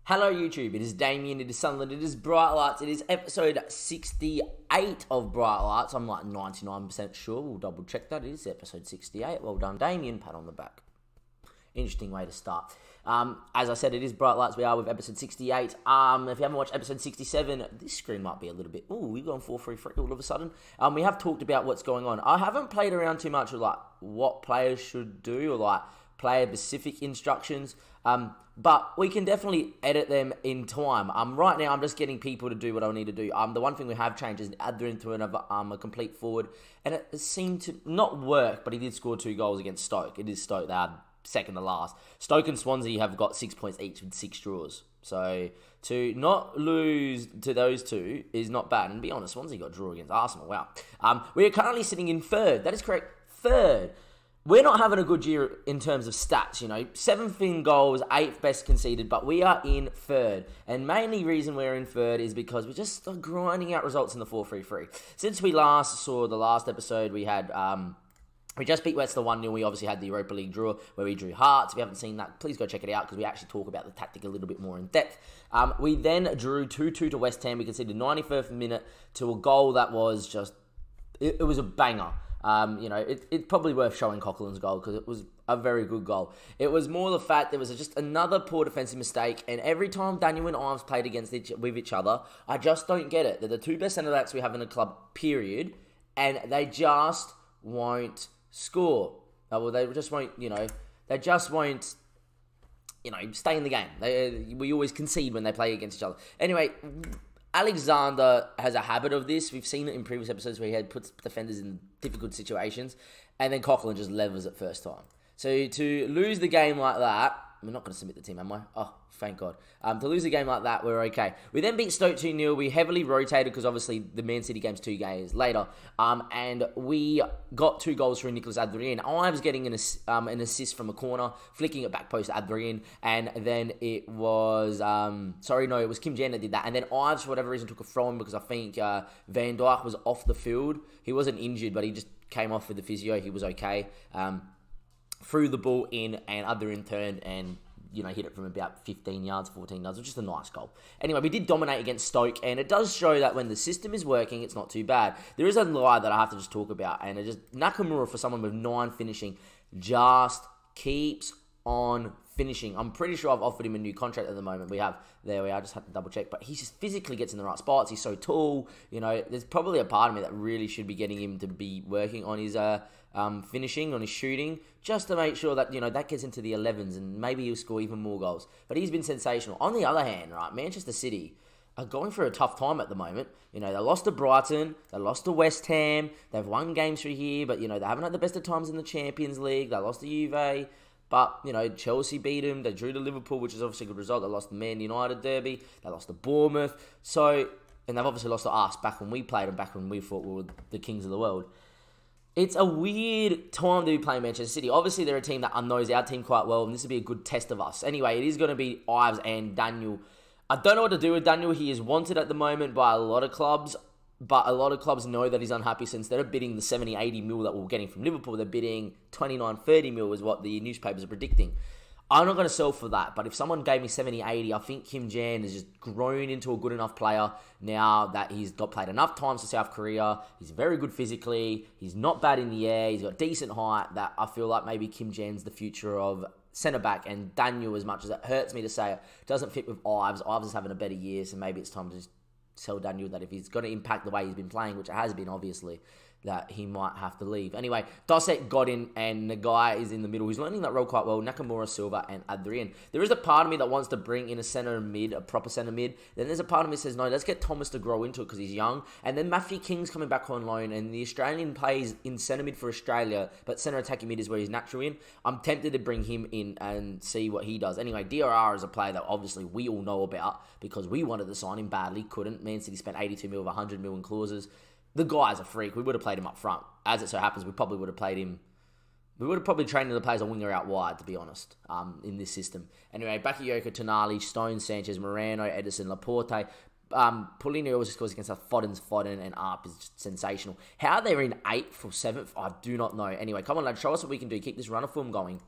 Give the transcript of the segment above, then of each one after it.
Hello YouTube, it is Damien, it is Sunderland, it is Bright Lights, it is episode 68 of Bright Lights. I'm like 99% sure, we'll double check that. It is episode 68. Well done Damien, pat on the back. Interesting way to start. As I said, it is Bright Lights, we are with episode 68. If you haven't watched episode 67, this screen might be a little bit, we've gone 4-3-3 all of a sudden. We have talked about what's going on. I haven't played around too much with like what players should do or like player-specific instructions. But we can definitely edit them in time. Right now, I'm just getting people to do what I need to do. The one thing we have changed is Adrian through another a complete forward, and it seemed to not work. But he did score 2 goals against Stoke. It is Stoke. They are second to last. Stoke and Swansea have got 6 points each with 6 draws. So to not lose to those two is not bad. And to be honest, Swansea got a draw against Arsenal. Wow. We are currently sitting in third. That is correct. Third. We're not having a good year in terms of stats, 7th in goals, 8th best conceded, but we are in third. And mainly reason we're in third is because we're just grinding out results in the 4-3-3. Since we last saw the last episode, we had... we just beat Leicester 1-0. We obviously had the Europa League draw where we drew Hearts. If you haven't seen that, please go check it out because we actually talk about the tactic a little bit more in depth. We then drew 2-2 to West Ham. We conceded 91st minute to a goal that was just... It was a banger. It's probably worth showing Coughlin's goal because it was a very good goal. It was more the fact there was just another poor defensive mistake, and every time Daniel and Ives played with each other, I just don't get it. They're the 2 best centre-backs we have in the club, period, and they just won't score. They just won't, they just won't, stay in the game. We always concede when they play against each other. Anyway... Alexander has a habit of this. We've seen it in previous episodes where he puts defenders in difficult situations, and then Coughlin just levels it first time. So to lose the game like that, we're not going to submit the team, am I? Oh, thank God. To lose a game like that, we're okay. We then beat Stoke 2-0. We heavily rotated because obviously the Man City game's 2 games later. And we got 2 goals through Nicholas Adrien. I was getting an assist from a corner, flicking it back post to Adrien. And then it was... it was Kim Jan that did that. And then Ives, for whatever reason, took a throw in because I think Van Dijk was off the field. He wasn't injured, but he just came off with the physio. He was okay. Threw the ball in, and Adrien turned and... hit it from about 15 yards, 14 yards, which is a nice goal. Anyway, we did dominate against Stoke, and it does show that when the system is working, it's not too bad. There is a lie that I have to just talk about, and it just Nakamura, for someone with 9 finishing, just keeps on finishing. I'm pretty sure I've offered him a new contract at the moment. There we are, just had to double check, but he just physically gets in the right spots. He's so tall, there's probably a part of me that really should be getting him to be working on his finishing, on his shooting, just to make sure that, that gets into the 11s and maybe he'll score even more goals. But he's been sensational. On the other hand, right, Manchester City are going through a tough time at the moment. They lost to Brighton, they lost to West Ham, they've won games through here, but, they haven't had the best of times in the Champions League. They lost to Juve, but, Chelsea beat them, they drew to Liverpool, which is obviously a good result. They lost the Man United derby, they lost to Bournemouth, and they've obviously lost to us back when we played them, back when we thought we were the kings of the world. It's a weird time to be playing Manchester City. Obviously, they're a team that knows our team quite well, and this will be a good test of us. Anyway, it is going to be Ives and Daniel. I don't know what to do with Daniel. He is wanted at the moment by a lot of clubs, but a lot of clubs know that he's unhappy, so instead of bidding the 70, 80 mil that we're getting from Liverpool, they're bidding 29, 30 mil is what the newspapers are predicting. I'm not going to sell for that, but if someone gave me 70, 80, I think Kim Jan has just grown into a good enough player now that he's played enough times for South Korea. He's very good physically. He's not bad in the air. He's got decent height that I feel like maybe Kim Jan's the future of centre-back, and Daniel, as much as it hurts me to say it, doesn't fit with Ives. Ives is having a better year, so maybe it's time to just tell Daniel that if he's going to impact the way he's been playing, which it has been, obviously, that he might have to leave. Anyway, Dosset got in, and the guy is in the middle. He's learning that role quite well. Nakamura, Silva, and Adrien. There is a part of me that wants to bring in a centre mid, a proper centre mid. Then there's a part of me that says, no, let's get Thomas to grow into it because he's young. And then Matthew King's coming back on loan, and the Australian plays in centre mid for Australia, but centre attacking mid is where he's naturally in. I'm tempted to bring him in and see what he does. Anyway, DRR is a player that obviously we all know about because we wanted to sign him badly, couldn't. Man City spent 82 mil of 100 mil in clauses. The guy's a freak. We would have played him up front. As it so happens, we probably would have played him. We would have probably trained the players a winger out wide, to be honest, in this system. Anyway, Bakayoko, Tonali, Stone, Sanchez, Moreno, Edison, Laporte. Paulinho always scores against us. Foden, and Arp is just sensational. How they're in 8th or 7th, I do not know. Anyway, come on, lads, show us what we can do. Keep this run of form going.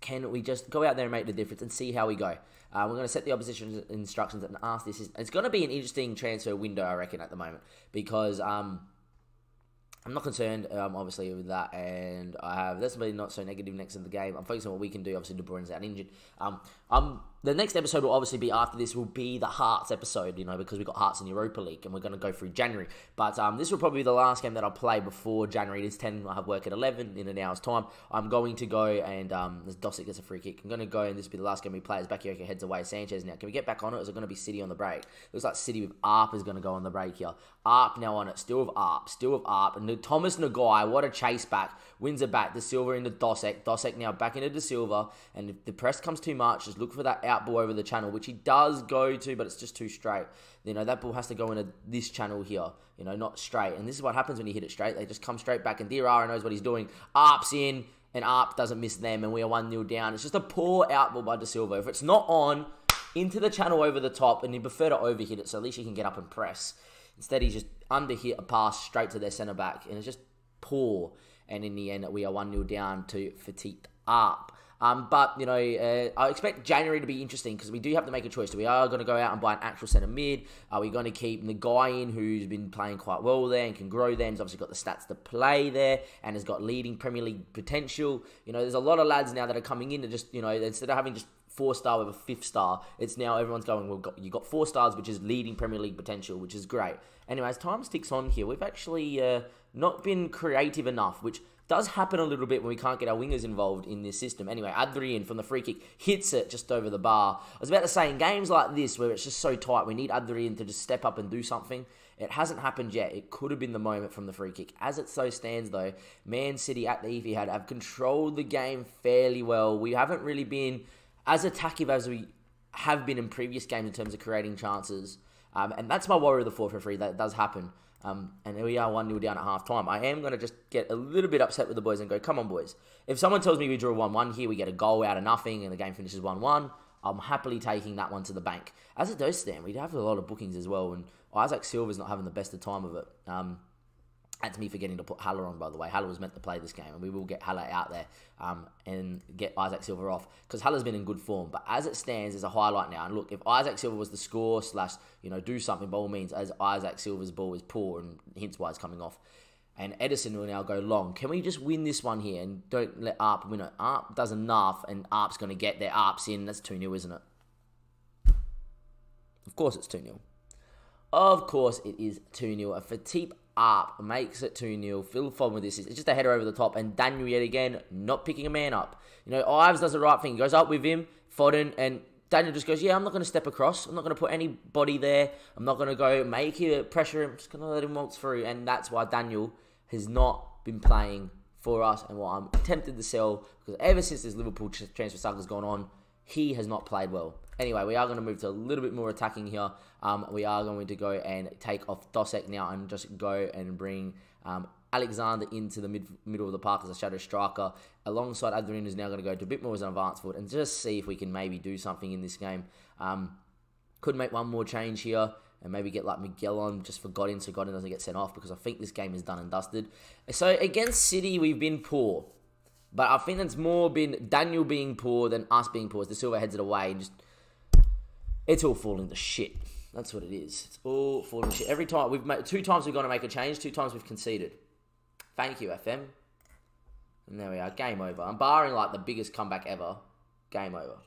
Can we just go out there and make the difference and see how we go? We're going to set the opposition instructions and ask this. It's going to be an interesting transfer window, I reckon, at the moment, because I'm not concerned, obviously, with that, and that's really not so negative next in the game. I'm focusing on what we can do. Obviously, De Bruyne's out injured. The next episode will obviously be after this will be the Hearts episode, because we've got Hearts in Europa League, and we're going to go through January. But this will probably be the last game that I'll play before January. It is 10, I have work at 11 in an hour's time. I'm going to go, and as Dosic gets a free kick, I'm going to go, and this will be the last game we play as Bakayoko heads away. Sanchez now. Can we get back on it, or is it going to be City on the break? Looks like City with Arp is going to go on the break here. Arp now on it. Still with Arp. And Thomas Nagai, what a chase back. Wins it back. De Silva into Dosic. Dosic now back into De Silva. And if the press comes too much, just look for that out ball over the channel, which he does go to, but it's just too straight. That ball has to go into this channel here, not straight. And this is what happens when you hit it straight. They just come straight back, and Diarra knows what he's doing. Arp's in, and Arp doesn't miss them, and we are 1-0 down. It's just a poor out ball by De Silva. If it's not on, into the channel over the top, and you prefer to overhit it, so at least you can get up and press. Instead, he's just underhit a pass straight to their centre-back, and it's just poor. And in the end, we are 1-0 down to Fatih Arp. But I expect January to be interesting because we do have to make a choice. So we are going to go out and buy an actual centre mid. Are we going to keep the guy in who's been playing quite well there and can grow there? And he's obviously got the stats to play there and has got leading Premier League potential. There's a lot of lads now that are coming in to just, instead of having just 4-star with a 5th star, it's now everyone's going, you got 4 stars, which is leading Premier League potential, which is great. Anyway, as time ticks on here, we've actually not been creative enough, which does happen a little bit when we can't get our wingers involved in this system. Anyway, Adrian from the free kick hits it just over the bar. I was about to say, in games like this where it's just so tight, we need Adrian to just step up and do something. It hasn't happened yet. It could have been the moment from the free kick. As it so stands, though, Man City at the Etihad have controlled the game fairly well. We haven't really been as attackive as we have been in previous games in terms of creating chances. And that's my worry of the 4-for-3. That does happen. And we are 1-0 down at half-time. I am going to just get a little bit upset with the boys and go, come on, boys. If someone tells me we draw 1-1 here, we get a goal out of nothing, and the game finishes 1-1, I'm happily taking that one to the bank. As it does stand, we have a lot of bookings as well, and Isaac Silva's not having the best of time of it. That's me forgetting to put Haller on, by the way. Haller was meant to play this game, and we will get Haller out there and get Isaac Silva off, because Haller's been in good form. But as it stands, there's a highlight now. And look, if Isaac Silva was to score / do something, by all means, as Isaac Silva's ball is poor and hints-wise coming off. And Edison will now go long. Can we just win this one here and don't let Arp win it? Arp does enough, and Arp's going to get there. Arp's in. That's 2-0, isn't it? Of course it's 2-0. Of course it is 2-0. A Fatih Arp makes it 2-0. Phil Foden with this. It's just a header over the top. And Daniel yet again, not picking a man up. Ives does the right thing. He goes up with him, Foden, and Daniel just goes, yeah, I'm not going to step across. I'm not going to put anybody there. I'm not going to go make it pressure him. I'm just going to let him waltz through. And that's why Daniel has not been playing for us, and what I'm tempted to sell, because ever since this Liverpool transfer saga has gone on, he has not played well. Anyway, we are going to move to a little bit more attacking here. We are going to go and take off Dosic now and just go and bring Alexander into the middle of the park as a shadow striker. Alongside Adrian, who's now going to go to a bit more as an advanced forward and just see if we can maybe do something in this game. Could make one more change here and maybe get like Miguel on just for Godin, so Godin doesn't get sent off, because I think this game is done and dusted. So against City, we've been poor. But I think that's more been Daniel being poor than us being poor. As De Silva heads it away and just... It's all falling to shit. That's what it is. It's all falling to shit. Every time, 2 times we've got to make a change, 2 times we've conceded. Thank you, FM. And there we are. Game over. I'm barring like the biggest comeback ever. Game over.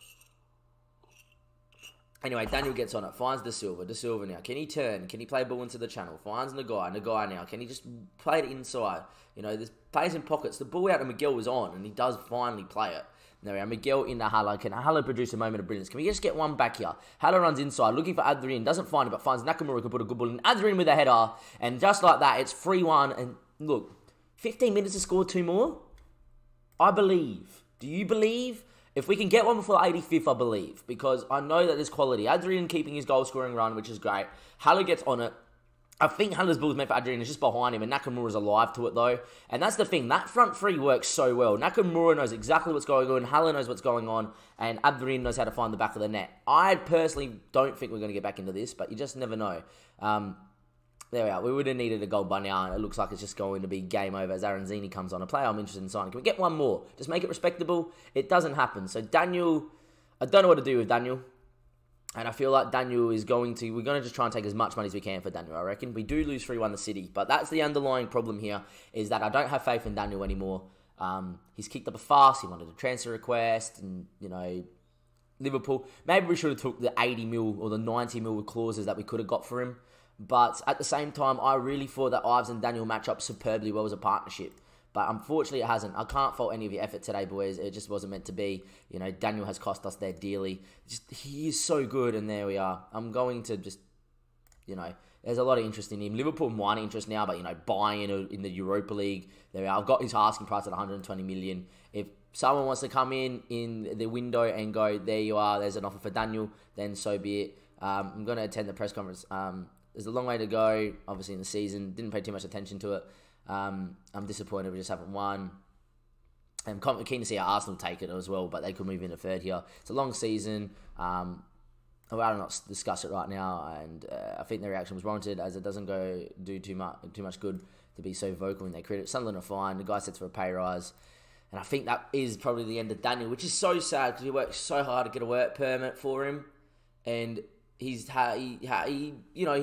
Anyway, Daniel gets on it. Finds De Silva. De Silva now. Can he turn? Can he play ball into the channel? Finds Nagai. Nagai now. Can he just play it inside? There's plays in pockets. The ball out to Miguel was on, and he does finally play it. There we are. Miguel into Haller. Can Haller produce a moment of brilliance? Can we just get one back here? Haller runs inside, looking for Adrian. Doesn't find it, but finds Nakamura. Can put a good ball in. Adrian with a header. And just like that, it's 3-1. And look, 15 minutes to score 2 more? I believe. Do you believe? If we can get one before the 85th, I believe. Because I know that there's quality. Adrian keeping his goal-scoring run, which is great. Haller gets on it. I think Haller's ball is meant for Adrian. It's just behind him, and Nakamura's alive to it, though. And that's the thing. That front three works so well. Nakamura knows exactly what's going on. Haller knows what's going on. And Adrian knows how to find the back of the net. I personally don't think we're going to get back into this, but you just never know. There we are. We would have needed a goal by now, and it looks like it's just going to be game over as Aranzini comes on. A player I'm interested in signing. Can we get one more? Just make it respectable? It doesn't happen. So Daniel, I don't know what to do with Daniel. And I feel like Daniel is we're going to just try and take as much money as we can for Daniel, I reckon. We do lose 3-1 the City, but that's the underlying problem here, is that I don't have faith in Daniel anymore. He's kicked up a fuss, he wanted a transfer request, and, Liverpool, maybe we should have took the 80 mil or the 90 mil with clauses that we could have got for him. But at the same time, I really thought that Ives and Daniel match up superbly well as a partnership. But unfortunately, it hasn't. I can't fault any of your effort today, boys. It just wasn't meant to be. Daniel has cost us there dearly. He is so good, and there we are. I'm going to just, there's a lot of interest in him. Liverpool might interest now, but, buying in the Europa League, there we are. I've got his asking price at 120 million. If someone wants to come in the window and go, there you are, there's an offer for Daniel, then so be it. I'm going to attend the press conference. There's a long way to go, obviously, in the season. Didn't pay too much attention to it. I'm disappointed we just haven't won. I'm keen to see how Arsenal take it as well, but they could move into third here. It's a long season. I'd rather not discuss it right now, and I think their reaction was warranted, as it doesn't do too much good to be so vocal in their critics. Sunderland are fine. The guy sets for a pay rise, and I think that is probably the end of Daniel, which is so sad because we worked so hard to get a work permit for him, and he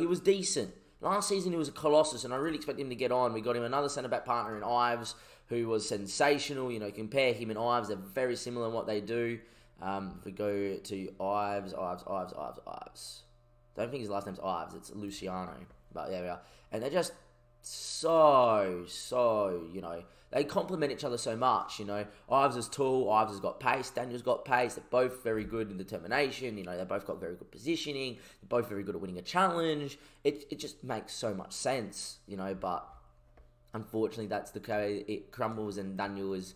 was decent. Last season, he was a colossus, and I really expect him to get on. We got him another centre-back partner in Ives, who was sensational. Compare him and Ives. They're very similar in what they do. If we go to Ives. Don't think his last name's Ives. It's Luciano. But there we are. And they're just so, they complement each other so much, Ives is tall, Ives has got pace, Daniel's got pace. They're both very good in determination, they both got very good positioning, they're both very good at winning a challenge. It just makes so much sense, but unfortunately that's the way it crumbles, and Daniel is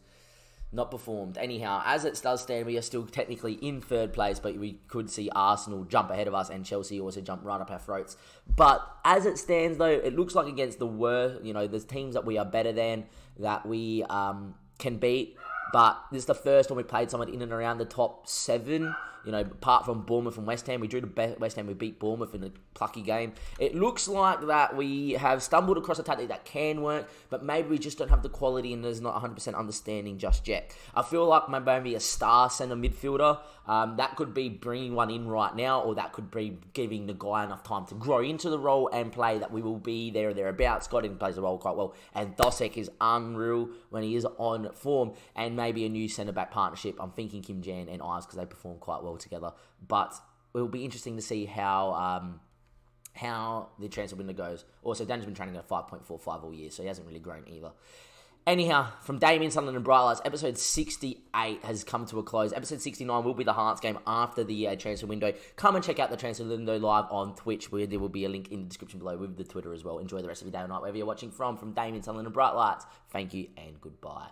not performed. Anyhow, as it does stand, we are still technically in third place, but we could see Arsenal jump ahead of us and Chelsea also jump right up our throats. But as it stands, though, it looks like against the worst, there's teams that we are better than, that we can beat. But this is the first time we played someone in and around the top 7. Apart from Bournemouth and West Ham, we drew to West Ham, we beat Bournemouth in a plucky game. It looks like that we have stumbled across a tactic that can work, but maybe we just don't have the quality and there's not 100% understanding just yet. I feel like maybe a star centre midfielder, that could be bringing one in right now, or that could be giving the guy enough time to grow into the role and play, that we will be there or thereabouts. Godin plays the role quite well, and Dosek is unreal when he is on form, and maybe a new centre-back partnership. I'm thinking Kim Jan and Ives, because they perform quite well together. But it will be interesting to see how the transfer window goes. Also, Dan's been training at 5.45 all year, so he hasn't really grown either. Anyhow, from Damien, Sunderland and Bright Lights, episode 68 has come to a close. Episode 69 will be the Hearts game after the transfer window. Come and check out the transfer window live on Twitch, where there will be a link in the description below with the Twitter as well. Enjoy the rest of your day or night, wherever you're watching from. From Damien, Sunderland and Bright Lights, thank you and goodbye.